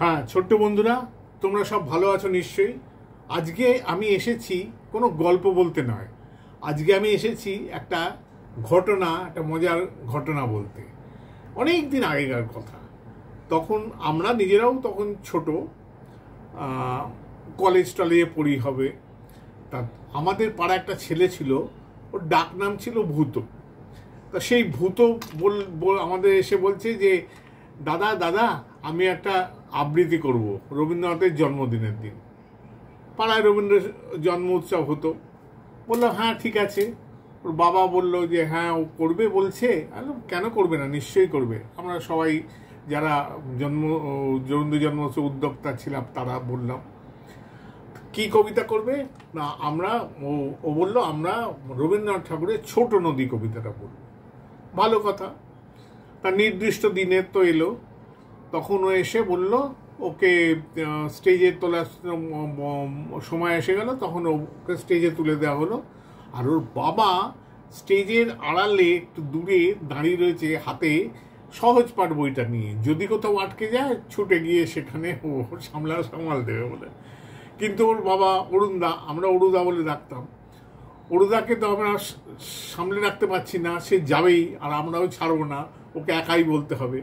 হ্যাঁ ছোট্ট বন্ধুরা, তোমরা সব ভালো আছো নিশ্চয়ই। আজকে আমি এসেছি কোনো গল্প বলতে নয়, আজকে আমি এসেছি একটা মজার ঘটনা বলতে। অনেক দিন আগেকার কথা। তখন আমরা নিজেরাও তখন ছোট, কলেজ টলেজে পড়ি হবে। তা আমাদের পাড়া একটা ছেলে ছিল, ওর ডাক নাম ছিল ভূত। তা সেই ভূত আমাদের এসে বলছে যে দাদা দাদা আমি একটা আবৃত্তি করব রবীন্দ্রনাথের জন্মদিনের দিন। পাড়ায় রবীন্দ্র জন্ম উৎসব হতো। বললো হ্যাঁ ঠিক আছে। ওর বাবা বলল যে হ্যাঁ ও করবে বলছে। কেন করবে না, নিশ্চয়ই করবে। আমরা সবাই যারা রবীন্দ্র জন্ম উৎসব উদ্যোক্তা ছিলাম তারা বললাম কি কবিতা করবে না। ও বললো আমরা রবীন্দ্রনাথ ঠাকুরের ছোট নদী কবিতাটা বলব। ভালো কথা। তার নির্দিষ্ট দিনের তো এলো। তখন ও এসে বলল ওকে স্টেজে তোলার সময় এসে গেল। তখন ওকে স্টেজে তুলে দেওয়া হলো। আর ওর বাবা স্টেজের আড়ালে একটু দূরে দাঁড়িয়ে রয়েছে হাতে সহজ পাঠ বইটা নিয়ে, যদি কোথাও আটকে যায় ছুটে গিয়ে সেখানে ও সামাল দেবে বলে। কিন্তু ওর বাবা অরুণদা, আমরা অরুদা বলে ডাকতাম, অরুদাকে তো আমরা সামলে রাখতে পারছি না, সে যাবেই আর আমরাও ছাড়বো না, ওকে একাই বলতে হবে।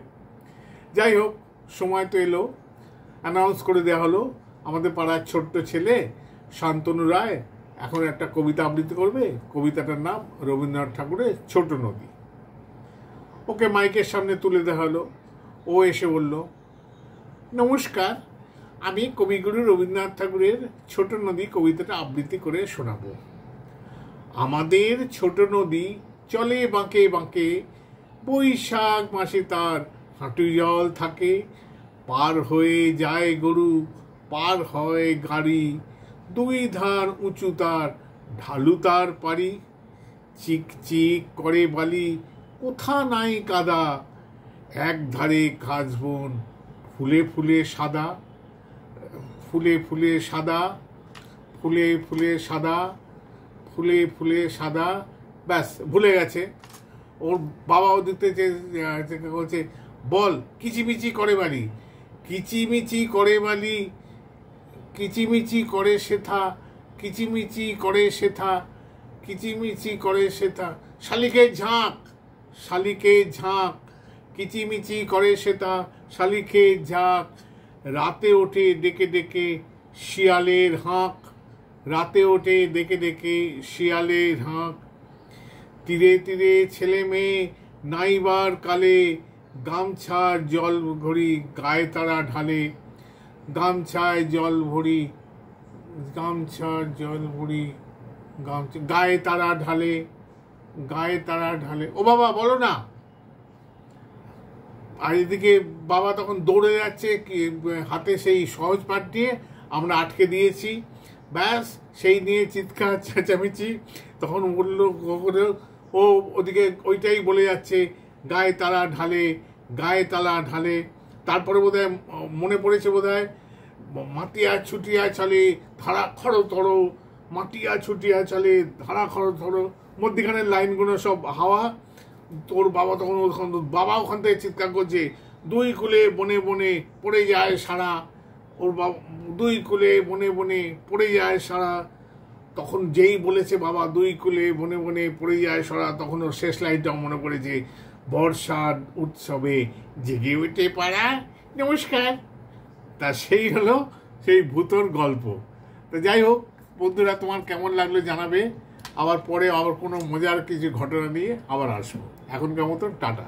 যাই হোক, সময় তো এলো, অ্যানাউন্স করে দেওয়া হলো আমাদের পাড়ার ছোট্ট ছেলে শান্তনু রায় এখন একটা কবিতা আবৃত্তি করবে। কবিতাটার নাম রবীন্দ্রনাথ ঠাকুরের ছোট নদী। ওকে মাইকের সামনে তুলে দেওয়া হলো। ও এসে বলল নমস্কার, আমি কবিগুরু রবীন্দ্রনাথ ঠাকুরের ছোট নদী কবিতাটা আবৃত্তি করে শোনাবো। আমাদের ছোট নদী চলে বাঁকে বাঁকে, বৈশাখ মাসে তার হাঁটু জল থাকে। পার হয়ে যায় গরু, পার হয় গাড়ি, দুই ধার উঁচু তার, ঢালু তার পারি। চিক চিক করে বালি, কোথা নাই কাদা, এক ধারে ঘাস বন, ফুলে ফুলে সাদা, ফুলে ফুলে সাদা, ফুলে ফুলে সাদা, ফুলে ফুলে সাদা। ব্যাস, ভুলে গেছে। ওর বাবাও দিতে বলছে বল কিচিমিচি করে বালি, কিচিমিচি করে বালি, কিচিমিচি করে সেথা, কিচিমিচি করে সেথা, কিচিমিচি করে সেথা। শালিকে ঝাঁক, শালিকে ঝাঁক, কিচিমিচি করে সেথা, শালিকে ঝাঁক। রাতে ওঠে ডেকে ডেকে শিয়ালের হাঁক, রাতে ওঠে ডেকে ডেকে শিয়ালের হাঁক। তীরে তীরে ছেলে মেয়ে নাইবার কালে, গামছার জল ভরি গায়ে তারা ঢালে, গামছায় জল ভরি, গামছার জল ভরি, গায়ে তারা ঢালে, গায়ে তারা ঢালে। ও বাবা বলো না। আর এদিকে বাবা তখন দৌড়ে যাচ্ছে, হাতে সেই সহজ পাঠ নিয়ে আমরা আটকে দিয়েছি। ব্যাস, সেই নিয়ে চিৎকার চেঁচামেচি। তখন বলল ও ওদিকে ওইটাই বলে যাচ্ছে গায়ে তারা ঢালে, গায়ে তালা ঢালে। তারপরে বোধহয় মনে পড়েছে বোধহয় মাটিয়া ছুটিয়া চলে ধারা খড় ধরো, মাটিয়া ছুটিয়া চলে ধারা খড় ধরো। মধ্যিখানের লাইনগুলো সব হাওয়া। তোর বাবা তখন ওখান থেকে চিৎকার করছে দুই কুলে বনে বনে পড়ে যায় সারা। ওর বাবা দুই কুলে বনে বনে পড়ে যায় সারা। তখন যেই বলেছে বাবা দুই কুলে বনে বনে পড়ে যায় সারা, তখন ওর শেষ লাইনটাও মনে পড়েছে বর্ষার উৎসবে জেগে উঠে পাড়া নমস্কার। তা সেই হলো সেই ভূতর গল্প। তো যাই হোক বন্ধুরা, তোমার কেমন লাগলো জানাবে। আবার পরে কোনো মজার কিছু ঘটনা নিয়ে আবার আসবো। এখনকার মতন টাটা।